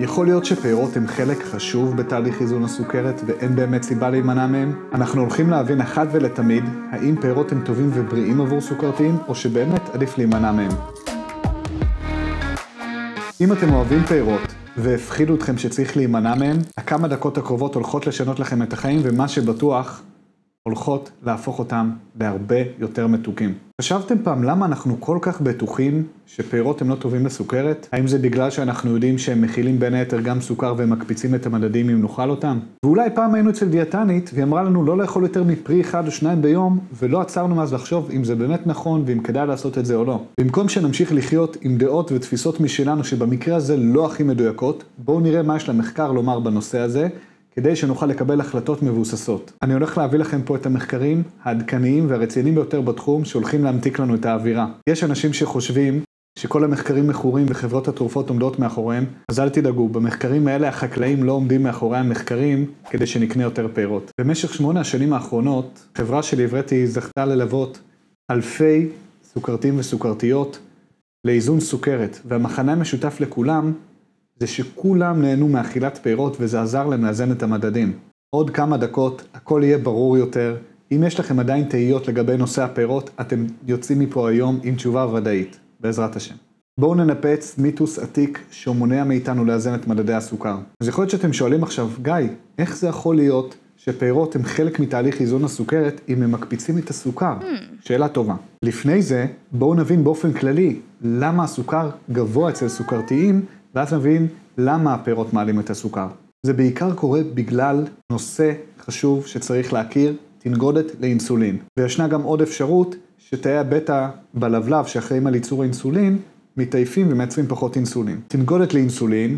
יכול להיות שפירות הם חלק חשוב בתהליך איזון הסוכרת ואין באמת סיבה להימנע מהם? אנחנו הולכים להבין אחת ולתמיד האם פירות הם טובים ובריאים עבור סוכרתיים או שבאמת עדיף להימנע מהם. אם אתם אוהבים פירות והפחידו אתכם שצריך להימנע מהם, הכמה דקות הקרובות הולכות לשנות לכם את החיים ומה שבטוח הולכות להפוך אותם להרבה יותר מתוקים. חשבתם פעם למה אנחנו כל כך בטוחים שפירות הם לא טובים לסוכרת? האם זה בגלל שאנחנו יודעים שהם מכילים בין היתר גם סוכר והם מקפיצים את המדדים אם נאכל אותם? ואולי פעם היינו אצל דיאטנית והיא אמרה לנו לא לאכול יותר מפרי 1 או 2 ביום ולא עצרנו אז לחשוב אם זה באמת נכון ואם כדאי לעשות את זה או לא. במקום שנמשיך לחיות עם דעות ותפיסות משלנו שבמקרה הזה לא הכי מדויקות, בואו נראה מה יש למחקר לומר בנושא הזה כדי שנוכל לקבל החלטות מבוססות. אני הולך להביא לכם פה את המחקרים העדכניים והרציניים ביותר בתחום שהולכים להמתיק לנו את האווירה. יש אנשים שחושבים שכל המחקרים מכורים וחברות התרופות עומדות מאחוריהם, אז אל תדאגו, במחקרים האלה החקלאים לא עומדים מאחורי המחקרים כדי שנקנה יותר פירות. במשך 8 השנים האחרונות, חברה של עברתי זכתה ללוות אלפי סוכרתיים וסוכרתיות לאיזון סוכרת, והמחנה המשותף לכולם זה שכולם נהנו מאכילת פירות וזה עזר להם לאזן את המדדים. עוד כמה דקות, הכל יהיה ברור יותר. אם יש לכם עדיין תהיות לגבי נושא הפירות, אתם יוצאים מפה היום עם תשובה ודאית, בעזרת השם. בואו ננפץ מיתוס עתיק שמונע מאיתנו לאזן את מדדי הסוכר. אז יכול להיות שאתם שואלים עכשיו, גיא, איך זה יכול להיות שפירות הם חלק מתהליך איזון הסוכרת אם הם מקפיצים את הסוכר? שאלה טובה. לפני זה, בואו נבין באופן כללי למה הסוכר גבוה אצל סוכרתיים, ואז נבין למה הפירות מעלים את הסוכר. זה בעיקר קורה בגלל נושא חשוב שצריך להכיר, תנגודת לאינסולין. וישנה גם עוד אפשרות שתאי הבטא בלבלב שאחראים על ייצור האינסולין, מתעייפים ומייצרים פחות אינסולין. תנגודת לאינסולין,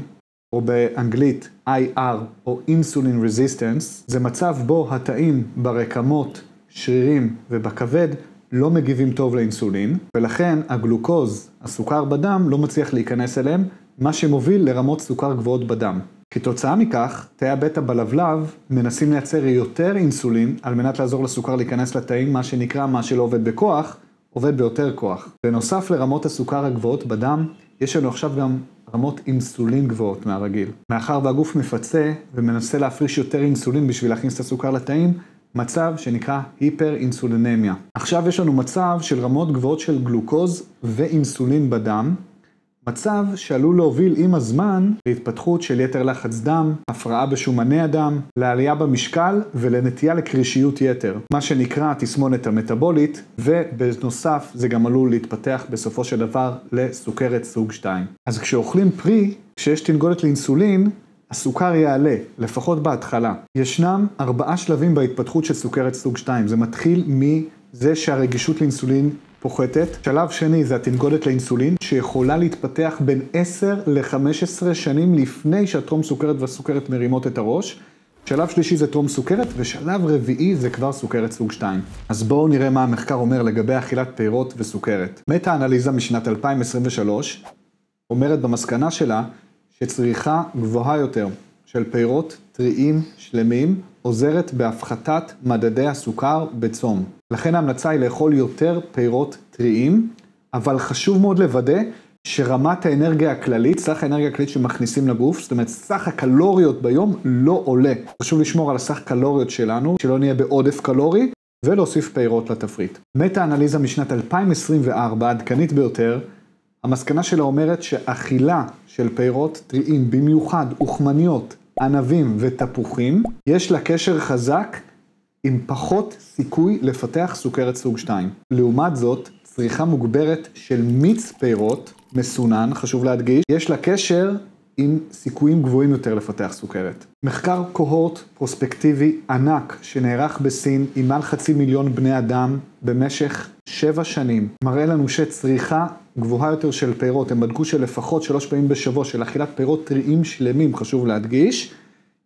או באנגלית IR או Insulin Resistance, זה מצב בו התאים ברקמות, שרירים ובכבד לא מגיבים טוב לאינסולין, ולכן הגלוקוז, הסוכר בדם, לא מצליח להיכנס אליהם, מה שמוביל לרמות סוכר גבוהות בדם. כתוצאה מכך, תאי הבטא בלבלב מנסים לייצר יותר אינסולין על מנת לעזור לסוכר להיכנס לתאים, מה שנקרא מה שלא עובד בכוח, עובד ביותר כוח. בנוסף לרמות הסוכר הגבוהות בדם, יש לנו עכשיו גם רמות אינסולין גבוהות מהרגיל. מאחר והגוף מפצה ומנסה להפריש יותר אינסולין בשביל להכניס את הסוכר לתאים, מצב שנקרא היפר-אינסולינמיה. עכשיו יש לנו מצב של רמות גבוהות של גלוקוז ואינסולין בדם, מצב שעלול להוביל עם הזמן להתפתחות של יתר לחץ דם, הפרעה בשומני הדם, לעלייה במשקל ולנטייה לקרישיות יתר, מה שנקרא תסמונת המטאבולית, ובנוסף זה גם עלול להתפתח בסופו של דבר לסוכרת סוג 2. אז כשאוכלים פרי, כשיש תנגודת לאינסולין, הסוכר יעלה, לפחות בהתחלה. ישנם 4 שלבים בהתפתחות של סוכרת סוג 2. זה מתחיל מזה שהרגישות לאינסולין פוחתת. שלב שני זה התנגודת לאינסולין, שיכולה להתפתח בין 10 ל-15 שנים לפני שהטרום סוכרת והסוכרת מרימות את הראש. שלב שלישי זה טרום סוכרת, ושלב רביעי זה כבר סוכרת סוג 2. אז בואו נראה מה המחקר אומר לגבי אכילת פירות וסוכרת. מטה-אנליזה משנת 2023 אומרת במסקנה שלה, שצריכה גבוהה יותר של פירות טריים שלמים עוזרת בהפחתת מדדי הסוכר בצום. לכן ההמלצה היא לאכול יותר פירות טריים, אבל חשוב מאוד לוודא שרמת האנרגיה הכללית, סך האנרגיה הכללית שמכניסים לגוף, זאת אומרת סך הקלוריות ביום לא עולה. חשוב לשמור על הסך קלוריות שלנו, שלא נהיה בעודף קלורי, ולהוסיף פירות לתפריט. מטה-אנליזה משנת 2024, עדכנית ביותר, המסקנה שלה אומרת שאכילה של פירות טריים, במיוחד אוכמניות, ענבים ותפוחים, יש לה קשר חזק עם פחות סיכוי לפתח סוכרת סוג 2. לעומת זאת, צריכה מוגברת של מיץ פירות, מסונן, חשוב להדגיש, יש לה קשר עם סיכויים גבוהים יותר לפתח סוכרת. מחקר קוהורט פרוספקטיבי ענק שנערך בסין עם מעל 500,000 בני אדם במשך 7 שנים, מראה לנו שצריכה גבוהה יותר של פירות, הם בדקו שלפחות 3 פעמים בשבוע של אכילת פירות טריים שלמים, חשוב להדגיש,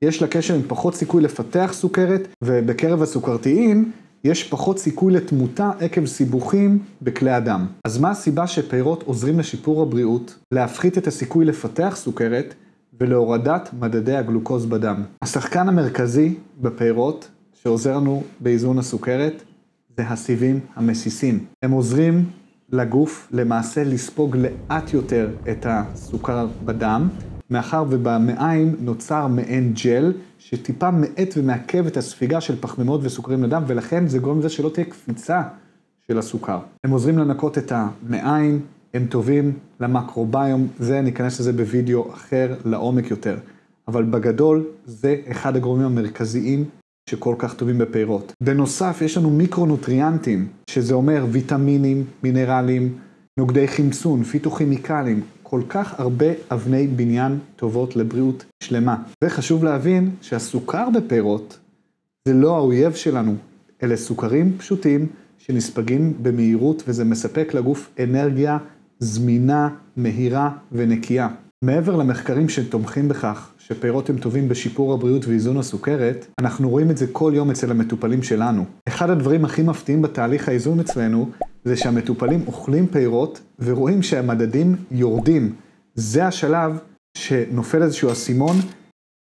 יש לה קשר עם פחות סיכוי לפתח סוכרת, ובקרב הסוכרתיים יש פחות סיכוי לתמותה עקב סיבוכים בכלי הדם. אז מה הסיבה שפירות עוזרים לשיפור הבריאות, להפחית את הסיכוי לפתח סוכרת ולהורדת מדדי הגלוקוז בדם? השחקן המרכזי בפירות שעוזר לנו באיזון הסוכרת זה הסיבים המסיסים. הם עוזרים לגוף למעשה לספוג לאט יותר את הסוכר בדם, מאחר ובמעיים נוצר מעין ג'ל, שטיפה מאט ומעכב את הספיגה של פחמימות וסוכרים לדם, ולכן זה גורם לזה שלא תהיה קפיצה של הסוכר. הם עוזרים לנקות את המעיים, הם טובים למקרוביום, זה ניכנס לזה בווידאו אחר לעומק יותר. אבל בגדול זה אחד הגורמים המרכזיים שכל כך טובים בפירות. בנוסף יש לנו מיקרונוטריאנטים, שזה אומר ויטמינים, מינרלים, נוגדי חמצון, פיתוכימיקלים, כל כך הרבה אבני בניין טובות לבריאות שלמה. וחשוב להבין שהסוכר בפירות זה לא האויב שלנו, אלה סוכרים פשוטים שנספגים במהירות וזה מספק לגוף אנרגיה זמינה, מהירה ונקייה. מעבר למחקרים שתומכים בכך שפירות הם טובים בשיפור הבריאות ואיזון הסוכרת, אנחנו רואים את זה כל יום אצל המטופלים שלנו. אחד הדברים הכי מפתיעים בתהליך האיזון אצלנו זה שהמטופלים אוכלים פירות ורואים שהמדדים יורדים. זה השלב שנופל איזשהו אסימון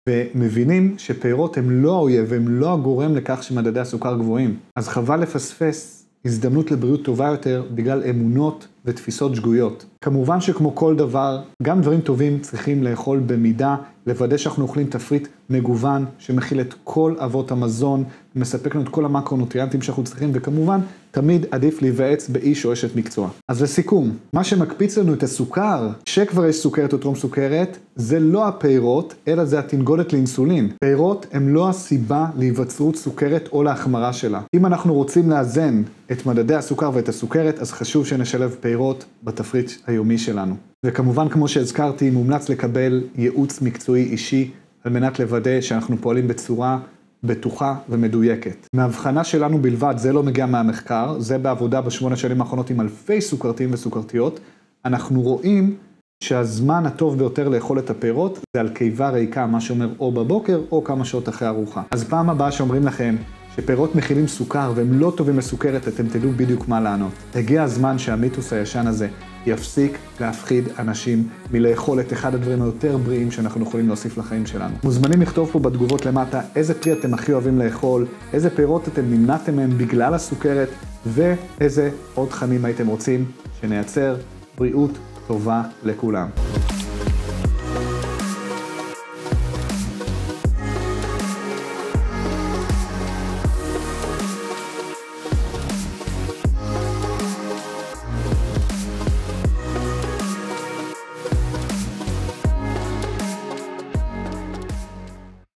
ומבינים שפירות הם לא האויב, הם לא הגורם לכך שמדדי הסוכר גבוהים. אז חבל לפספס הזדמנות לבריאות טובה יותר בגלל אמונות ותפיסות שגויות. כמובן שכמו כל דבר, גם דברים טובים צריכים לאכול במידה, לוודא שאנחנו אוכלים תפריט מגוון שמכיל את כל אבות המזון, מספק לנו את כל המקרונוטריאנטים שאנחנו צריכים, וכמובן תמיד עדיף להיוועץ באיש או אשת מקצוע. אז לסיכום, מה שמקפיץ לנו את הסוכר, שכבר יש סוכרת או טרום סוכרת, זה לא הפירות, אלא זה התנגודת לאינסולין. פירות הם לא הסיבה להיווצרות סוכרת או להחמרה שלה. אם אנחנו רוצים לאזן את מדדי הסוכר ואת הסוכרת, אז חשוב שנשלב פירות בתפריט היומי שלנו. וכמובן, כמו שהזכרתי, מומלץ לקבל ייעוץ מקצועי אישי, על מנת לוודא שאנחנו פועלים בצורה בטוחה ומדויקת. מהבחנה שלנו בלבד, זה לא מגיע מהמחקר, זה בעבודה ב8 שנים האחרונות עם אלפי סוכרתיים וסוכרתיות, אנחנו רואים שהזמן הטוב ביותר לאכול את הפירות זה על קיבה ריקה, מה שאומר או בבוקר או כמה שעות אחרי ארוחה. אז פעם הבאה שאומרים לכם שפירות מכילים סוכר והם לא טובים לסוכרת, אתם תדעו בדיוק מה לענות. הגיע הזמן שהמיתוס הישן הזה יפסיק להפחיד אנשים מלאכול את אחד הדברים היותר בריאים שאנחנו יכולים להוסיף לחיים שלנו. מוזמנים לכתוב פה בתגובות למטה איזה פרי אתם הכי אוהבים לאכול, איזה פירות אתם נמנעתם מהם בגלל הסוכרת, ואיזה עוד תכנים הייתם רוצים שנייצר בריאות טובה לכולם.